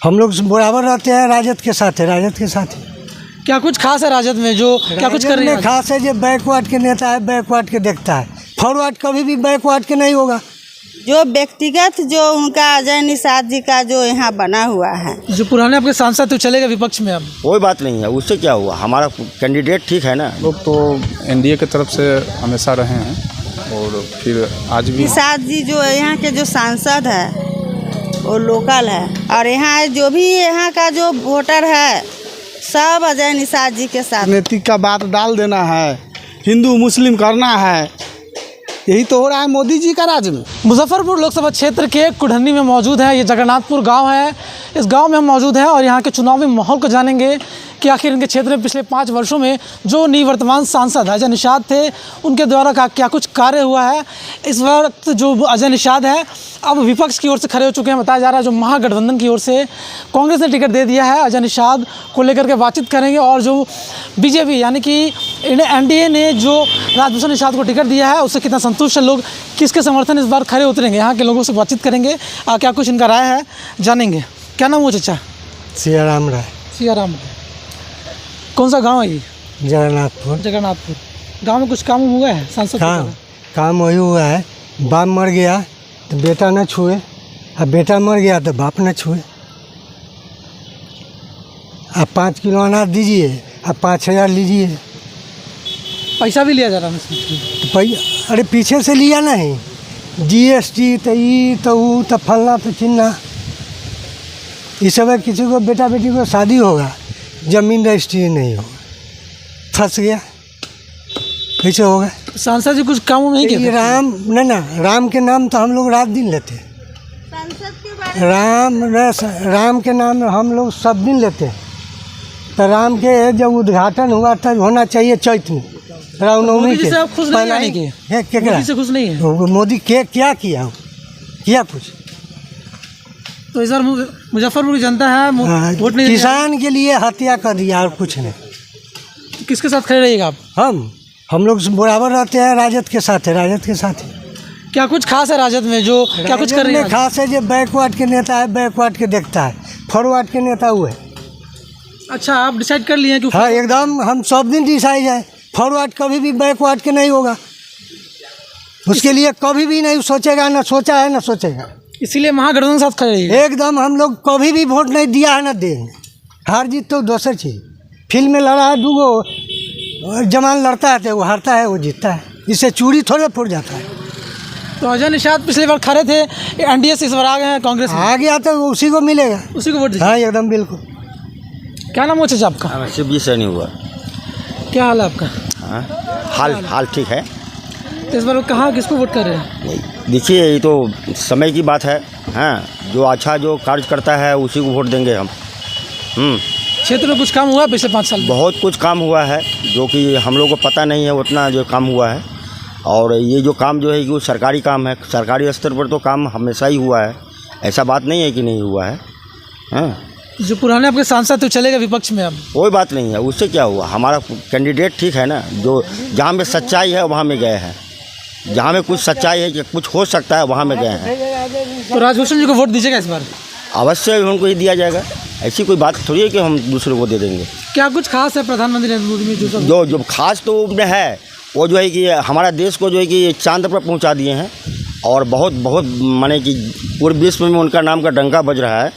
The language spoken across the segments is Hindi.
हम लोग बराबर रहते हैं, राजद के साथ है, राजद के साथ है। क्या कुछ खास है राजद में जो क्या कुछ कर रही है? खास है जो बैकवर्ड के नेता है, बैकवर्ड के देखता है, फॉरवर्ड कभी भी बैकवर्ड के नहीं होगा। जो व्यक्तिगत जो उनका अजय निषाद जी का जो यहाँ बना हुआ है, जो पुराने आपके सांसद तो चलेगा विपक्ष में अब? कोई बात नहीं है, उससे क्या हुआ, हमारा कैंडिडेट ठीक है ना। लोग तो एनडीए की तरफ से हमेशा रहे हैं और फिर आज भी निषाद जी जो यहाँ के जो सांसद है वो लोकल है, और यहाँ जो भी यहाँ का जो वोटर है सब अजय निषाद जी के साथ। राजनीतिक का बात डाल देना है, हिंदू मुस्लिम करना है, यही तो हो रहा है मोदी जी का राज में। मुजफ्फरपुर लोकसभा क्षेत्र के कुढ़नी में मौजूद है, ये जगन्नाथपुर गांव है। इस गांव में हम मौजूद हैं और यहाँ के चुनावी माहौल को जानेंगे कि आखिर इनके क्षेत्र में पिछले 5 वर्षों में जो निवर्तमान सांसद अजय निषाद थे उनके द्वारा क्या कुछ कार्य हुआ है। इस वक्त जो अजय निषाद है अब विपक्ष की ओर से खड़े हो चुके हैं। बताया जा रहा है जो महागठबंधन की ओर से कांग्रेस ने टिकट दे दिया है, अजय निषाद को लेकर के बातचीत करेंगे। और जो बीजेपी यानी कि एनडीए ने जो राजभूषण निषाद को टिकट दिया है उससे कितना संतुष्ट है लोग, किसके समर्थन इस बार खड़े उतरेंगे, यहाँ के लोगों से बातचीत करेंगे, क्या कुछ इनका राय है जानेंगे। क्या नाम हो चाचा? सियाराम राय। सियाराम। कौन सा गांव है ये? जगन्नाथपुर। जगन्नाथपुर गांव में कुछ काम हुआ है सांसद? काम वही हुआ है, बाप मर गया तो बेटा न छुए, अब बेटा मर गया तो बाप न छुए। अब 5 किलो अनाज दीजिए, अब 5000 लीजिए। पैसा भी लिया जा रहा है? अरे पीछे से लिया नहीं, जीएसटी तो ई तो वो तो फलना तो चिन्ना। इस समय किसी को बेटा बेटी को शादी होगा, जमीन रजिस्ट्री नहीं होगा, फंस गया, कैसे होगा? सांसद जी कुछ काम नहीं किया? राम के नाम तो हम लोग रात दिन लेते हैं, राम के नाम हम लोग सब दिन लेते हैं। तो राम के जब उद्घाटन हुआ तब होना चाहिए चैत में, रामनवमी के। खुश नहीं है मोदी क्या किया कुछ? तो इस बार मुजफ्फरपुर की जनता है वोट नहीं, किसान के लिए हत्या कर दिया और कुछ नहीं। तो किसके साथ खड़े रहिएगा आप? हम लोग बराबर रहते हैं, राजद के साथ है, राजद के साथ है। क्या कुछ खास है राजद में जो क्या कुछ कर रही है? खास है जो बैकवर्ड के नेता है, बैकवर्ड के देखता है, फॉरवर्ड के नेता हुए। अच्छा, आप डिसाइड कर लिए कि? हाँ एकदम, हम सब दिन डिसाइड है, फॉरवर्ड कभी भी बैकवर्ड के नहीं होगा, उसके लिए कभी भी नहीं सोचेगा, ना सोचा है ना सोचेगा। इसीलिए महागठबंधन के साथ खड़े रहिए। एकदम, हम लोग कभी भी वोट नहीं दिया है ना देंगे। हार जीत तो दूसरी चीज, फील्ड में लड़ा है दूगो जमान लड़ता है तो वो हारता है वो जीतता है, इससे चूड़ी थोड़े फूट जाता है। तो अजय निषाद पिछले बार खड़े थे एनडीए से, इस बार आ गए हैं कांग्रेस में। आ गया तो उसी को मिलेगा, उसी को वोट दीजिए। हाँ एकदम बिल्कुल। क्या नाम हो चाचा आपका? शिव जी से नहीं हुआ। क्या हाल है आपका? हाल ठीक है। तो इस बार कहाँ किसको वोट कर रहे हैं? देखिए ये तो समय की बात है, हाँ जो अच्छा जो कार्य करता है उसी को वोट देंगे हम। क्षेत्र में कुछ काम हुआ पिछले 5 साल में? बहुत कुछ काम हुआ है जो कि हम लोगों को पता नहीं है उतना जो काम हुआ है। और ये जो काम जो है कि वो सरकारी काम है, सरकारी स्तर पर तो काम हमेशा ही हुआ है, ऐसा बात नहीं है कि नहीं हुआ है। हाँ, जो पुराने आपके सांसद तो चलेगा विपक्ष में अब? कोई बात नहीं है, उससे क्या हुआ, हमारा कैंडिडेट ठीक है ना। जो जहाँ में सच्चाई है वहाँ में गए हैं, जहाँ में कुछ सच्चाई है कि कुछ हो सकता है वहाँ में गए हैं। तो राजभूषण जी को वोट दीजिएगा इस बार? अवश्य उनको ही दिया जाएगा, ऐसी कोई बात थोड़ी है कि हम दूसरे को दे देंगे। क्या कुछ खास है प्रधानमंत्री नरेंद्र मोदी में जो खास तो उनमें है वो जो है कि हमारा देश को जो है कि चांद पर पहुंचा दिए हैं, और बहुत माने कि पूरे विश्व में उनका नाम का डंका बज रहा है।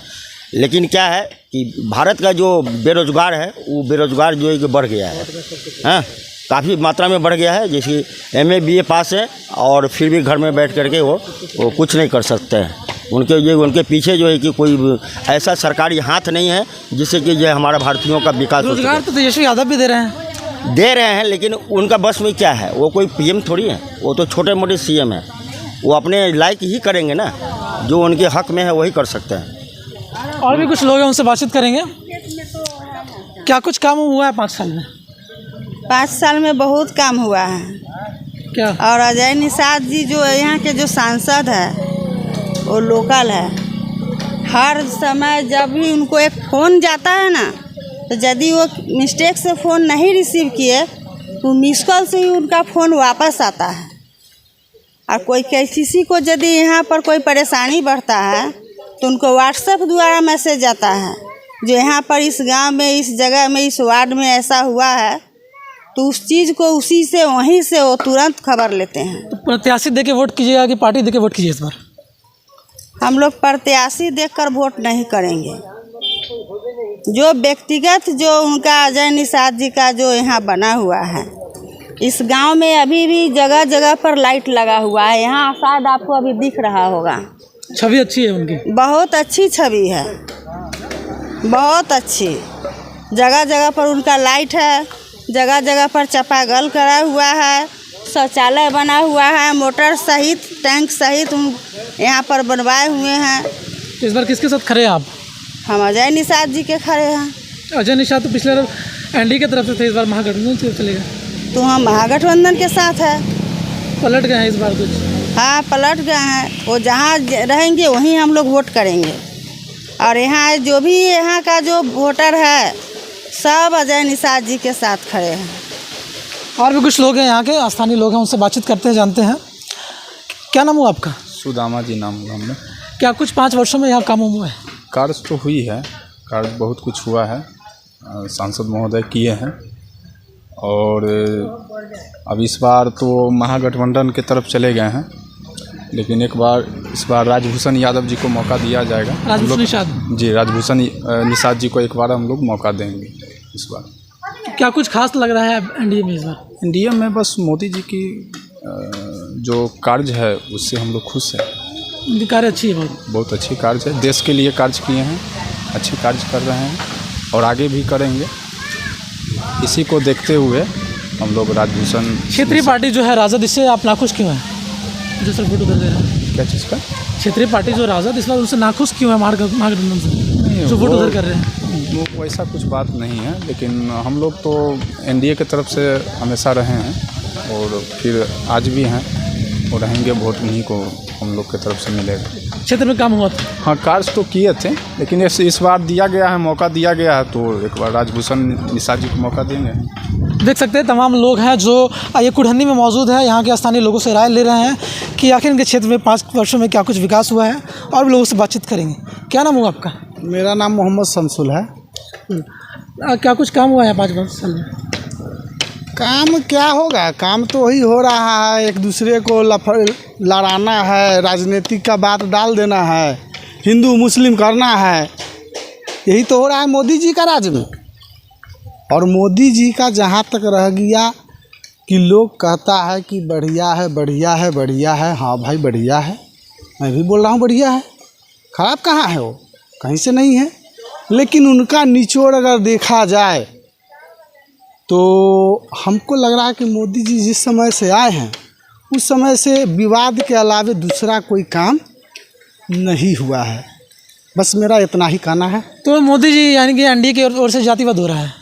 लेकिन क्या है कि भारत का जो बेरोजगार है वो बेरोजगार जो है कि बढ़ गया है, हाँ काफ़ी मात्रा में बढ़ गया है। जैसे MA BA पास है और फिर भी घर में बैठ करके वो कुछ नहीं कर सकते हैं। उनके पीछे जो है कि कोई ऐसा सरकारी हाथ नहीं है जिससे कि जो हमारा भारतीयों का विकास हो सके। रोजगार तो तेजस्वी यादव भी दे रहे हैं, लेकिन उनका बस में क्या है, वो कोई PM थोड़ी है, वो तो छोटे मोटे CM है। वो अपने लायक ही करेंगे ना, जो उनके हक में है वही कर सकते हैं। और भी कुछ लोग हैं उनसे बातचीत करेंगे। क्या कुछ काम हुआ है 5 साल में? 5 साल में बहुत काम हुआ है। क्या? और अजय निषाद जी जो यहाँ के जो सांसद है वो लोकल है। हर समय जब भी उनको एक फ़ोन जाता है ना, तो यदि वो मिस्टेक से फ़ोन नहीं रिसीव किए तो मिस कॉल से ही उनका फ़ोन वापस आता है। और कोई किसी को यदि यहाँ पर कोई परेशानी बढ़ता है तो उनको व्हाट्सएप द्वारा मैसेज आता है जो यहाँ पर इस गांव में, इस जगह में, इस वार्ड में ऐसा हुआ है, तो उस चीज़ को उसी से, वहीं से वो तुरंत खबर लेते हैं। तो प्रत्याशी दे के वोट कीजिएगा कि पार्टी दे के वोट कीजिए इस बार? हम लोग प्रत्याशी देखकर वोट नहीं करेंगे। जो व्यक्तिगत जो उनका अजय निषाद जी का जो यहाँ बना हुआ है, इस गांव में अभी भी जगह जगह पर लाइट लगा हुआ है। यहाँ शायद आपको अभी दिख रहा होगा, छवि अच्छी है उनकी, बहुत अच्छी छवि है, बहुत अच्छी। जगह जगह पर उनका लाइट है, जगह जगह पर चापाकल करा हुआ है, शौचालय बना हुआ है, मोटर सहित, टैंक सहित यहाँ पर बनवाए हुए हैं। तो इस बार किसके साथ खड़े हैं आप? हम अजय निषाद जी के खड़े हैं। अजय निषाद तो पिछले बार एनडीए की तरफ से थे, इस बार महागठबंधन से चलेगा? तो हम महागठबंधन के साथ है। पलट गए हैं इस बार कुछ? हाँ, पलट गए हैं। वो जहाँ रहेंगे वहीं हम लोग वोट करेंगे। और यहाँ जो भी यहाँ का जो वोटर है सब अजय निषाद जी के साथ खड़े हैं। और भी कुछ लोग हैं यहाँ के, स्थानीय लोग हैं, उनसे बातचीत करते हैं, जानते हैं। क्या नाम हुआ आपका? सुदामा जी नाम हुआ हमने। क्या कुछ 5 वर्षों में यहाँ काम हुआ है? कार्य तो हुई है, कार्य बहुत कुछ हुआ है, सांसद महोदय किए हैं। और अब इस बार तो महागठबंधन के तरफ चले गए हैं, लेकिन इस बार राजभूषण यादव जी को मौका दिया जाएगा। राजभूषण निषाद जी, राजभूषण निषाद जी को एक बार हम लोग मौका देंगे इस बार। क्या कुछ खास लग रहा है एनडीए में इस बार? एनडीए में बस मोदी जी की जो कार्य है उससे हम लोग खुश हैं। उनकी कार्य अच्छी है, बहुत अच्छी कार्य है, देश के लिए कार्य किए हैं, अच्छे कार्य कर रहे हैं और आगे भी करेंगे। इसी को देखते हुए हम लोग राजभूषण क्षेत्रीय पार्टी जो है राजद, इससे आप नाखुश क्यों हैं जो सर वोट उधर दे रहे हैं? क्या चीज़ का? क्षेत्रीय पार्टी जो राजद, इस बार उनसे नाखुश क्यों है महागठबंधन से जो वोट उधर कर रहे हैं? वो वैसा कुछ बात नहीं है, लेकिन हम लोग तो एनडीए की तरफ से हमेशा रहे हैं और फिर आज भी हैं और रहेंगे। वोट नहीं को हम लोग की तरफ से मिलेगा। क्षेत्र में काम हुआ था? हाँ, कार्य तो किए थे, लेकिन इस बार दिया गया है, मौका दिया गया है, तो एक बार राजभूषण निषाद जी को मौका देंगे। देख सकते हैं तमाम लोग हैं जो ये कुढ़नी में मौजूद है, यहाँ के स्थानीय लोगों से राय ले रहे हैं कि आखिर इनके क्षेत्र में 5 वर्षों में क्या कुछ विकास हुआ है, और भी लोगों से बातचीत करेंगे। क्या नाम हुआ आपका? मेरा नाम मोहम्मद शमसुल है। क्या कुछ काम हुआ है 5 साल में? काम क्या होगा, काम तो वही हो रहा है, एक दूसरे को लड़ाना है, राजनीतिक का बात डाल देना है, हिंदू मुस्लिम करना है, यही तो हो रहा है मोदी जी का राज में। और मोदी जी का जहाँ तक रह गया कि लोग कहता है कि बढ़िया है, बढ़िया है, बढ़िया है। हाँ भाई बढ़िया है, मैं भी बोल रहा हूँ बढ़िया है, ख़राब कहाँ है, वो कहीं से नहीं है। लेकिन उनका निचोड़ अगर देखा जाए तो हमको लग रहा है कि मोदी जी जिस समय से आए हैं उस समय से विवाद के अलावे दूसरा कोई काम नहीं हुआ है। बस मेरा इतना ही कहना है। तो मोदी जी यानी कि एनडीए की ओर से जातिवाद हो रहा है?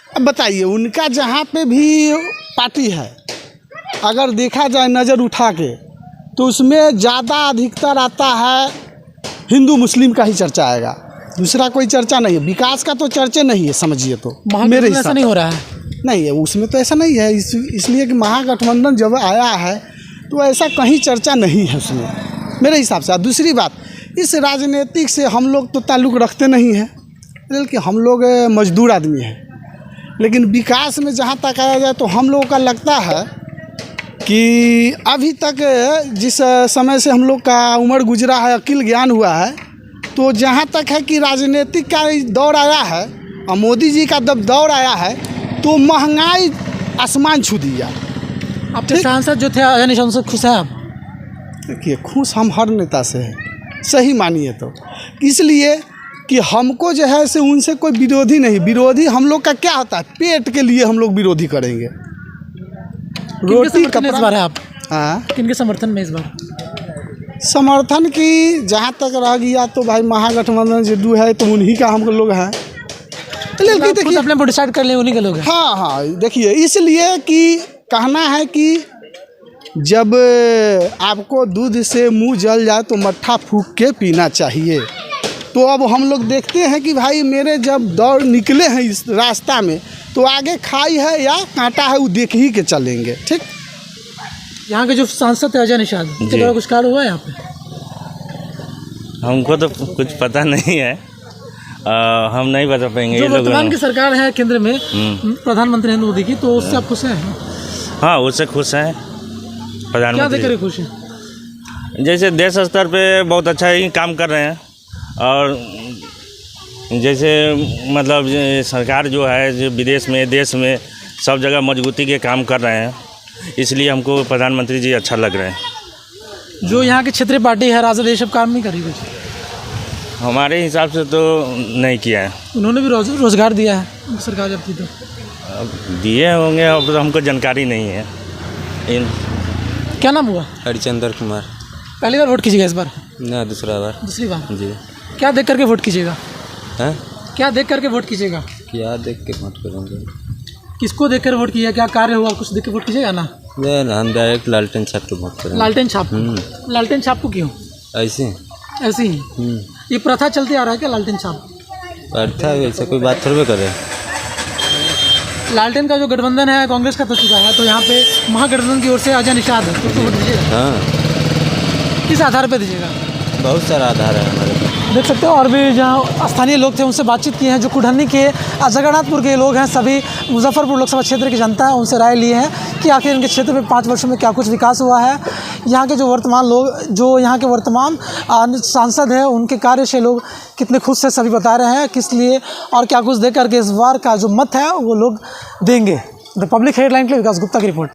अब बताइए, उनका जहाँ पे भी पार्टी है अगर देखा जाए नज़र उठा के तो उसमें ज़्यादा अधिकतर आता है हिंदू मुस्लिम का ही चर्चा आएगा, दूसरा कोई चर्चा नहीं है। विकास का तो चर्चा नहीं है, समझिए। तो मेरे हिसाब से नहीं हो रहा है, नहीं है उसमें तो ऐसा नहीं है। इसलिए कि महागठबंधन जब आया है तो ऐसा कहीं चर्चा नहीं है उसमें मेरे हिसाब से। दूसरी बात, इस राजनीतिक से हम लोग तो ताल्लुक़ रखते नहीं हैं, बल्कि हम लोग मजदूर आदमी हैं। लेकिन विकास में जहाँ तक आया जाए तो हम लोगों का लगता है कि अभी तक जिस समय से हम लोग का उम्र गुजरा है, अकिल ज्ञान हुआ है, तो जहाँ तक है कि राजनीतिक का दौर आया है और मोदी जी का जब दौर आया है तो महंगाई आसमान छू दिया। आपके सांसद जो थे अजय निषाद से खुश हैं आप? देखिए, खुश हम हर नेता से हैं, सही मानिए तो। इसलिए कि हमको जो है से उनसे कोई विरोधी नहीं। विरोधी हम लोग का क्या होता है, पेट के लिए हम लोग विरोधी करेंगे। रोटी कपड़ा इस बार है आप? हाँ, किनके समर्थन में इस बार? समर्थन की जहाँ तक रह गया तो भाई महागठबंधन जदू है तो उन्हीं का हम लोग हैं। लेकिन देखिए अपने डिसाइड कर ले, उन्हीं के लोग हैं। हाँ हाँ, देखिए इसलिए कि कहना है कि जब आपको दूध से मुंह जल जाए तो मट्ठा फूंक के पीना चाहिए। तो अब हम लोग देखते हैं कि भाई मेरे जब दौड़ निकले हैं इस रास्ता में तो आगे खाई है या कांटा है वो देख ही के चलेंगे। ठीक, यहाँ के जो सांसद है अजय निषाद, उनके द्वारा कुछ कार्य हुआ है यहाँ पे? हमको तो कुछ पता नहीं है, हम नहीं बता पाएंगे। जो ये लोग वर्तमान की सरकार है केंद्र में, प्रधानमंत्री नरेंद्र मोदी की, तो उससे आप खुश हैं? हाँ, उससे खुश हैं क्या प्रधानमंत्री देकर जी। खुश हैं? जैसे देश स्तर पे बहुत अच्छा ही काम कर रहे हैं, और जैसे मतलब ये सरकार जो है जो विदेश में देश में सब जगह मजबूती के काम कर रहे हैं, इसलिए हमको प्रधानमंत्री जी अच्छा लग रहे हैं। जो यहाँ की क्षेत्रीय पार्टी है राजद, ये सब काम नहीं करी कुछ? हमारे हिसाब से तो नहीं किया है। उन्होंने भी रोजगार दिया है उनकी सरकार जब थी तो। अब दिए होंगे, अब तो हमको जानकारी नहीं है। क्या नाम हुआ? हरिचंद्र कुमार। पहली बार वोट कीजिएगा इस बार? ना, दूसरा बार। दूसरी बार? जी। क्या देख करके वोट कीजिएगा? हैं? क्या देख करके वोट कीजिएगा? क्या देख के वोट करेंगे? किसको देख कर वोट किया? क्या कार्य हुआ कुछ देख के वोट कीजिएगा ना? नहीं, हम डायरेक्ट लालटेन छाप के वोट करेंगे। लालटेन छाप? लालटेन छाप को क्यों? ऐसे ऐसे ही ये प्रथा चलती आ रहा है क्या लालटेन छाप? प्रथा वैसे कोई बात थोड़े करे। लालटेन का जो गठबंधन है कांग्रेस का तो चुका है, तो यहाँ पे महागठबंधन की ओर से अजय निषाद है, तो वोट दीजिएगा? हाँ, किस आधार पर दीजिएगा? बहुत सारा आधार है हमारे पास। देख सकते हो और भी जहाँ स्थानीय लोग थे उनसे बातचीत की है। जो कुढ़नी के जगन्नाथपुर के लोग हैं, सभी मुजफ्फरपुर लोकसभा क्षेत्र की जनता है, उनसे राय ली है कि आखिर इनके क्षेत्र में 5 वर्षों में क्या कुछ विकास हुआ है। यहाँ के जो वर्तमान लोग, जो यहाँ के वर्तमान सांसद हैं, उनके कार्य से लोग कितने खुश हैं सभी बता रहे हैं, किस लिए और क्या कुछ देख करके इस बार का जो मत है वो लोग देंगे। द पब्लिक हेडलाइन के लिए विकास गुप्ता की रिपोर्ट।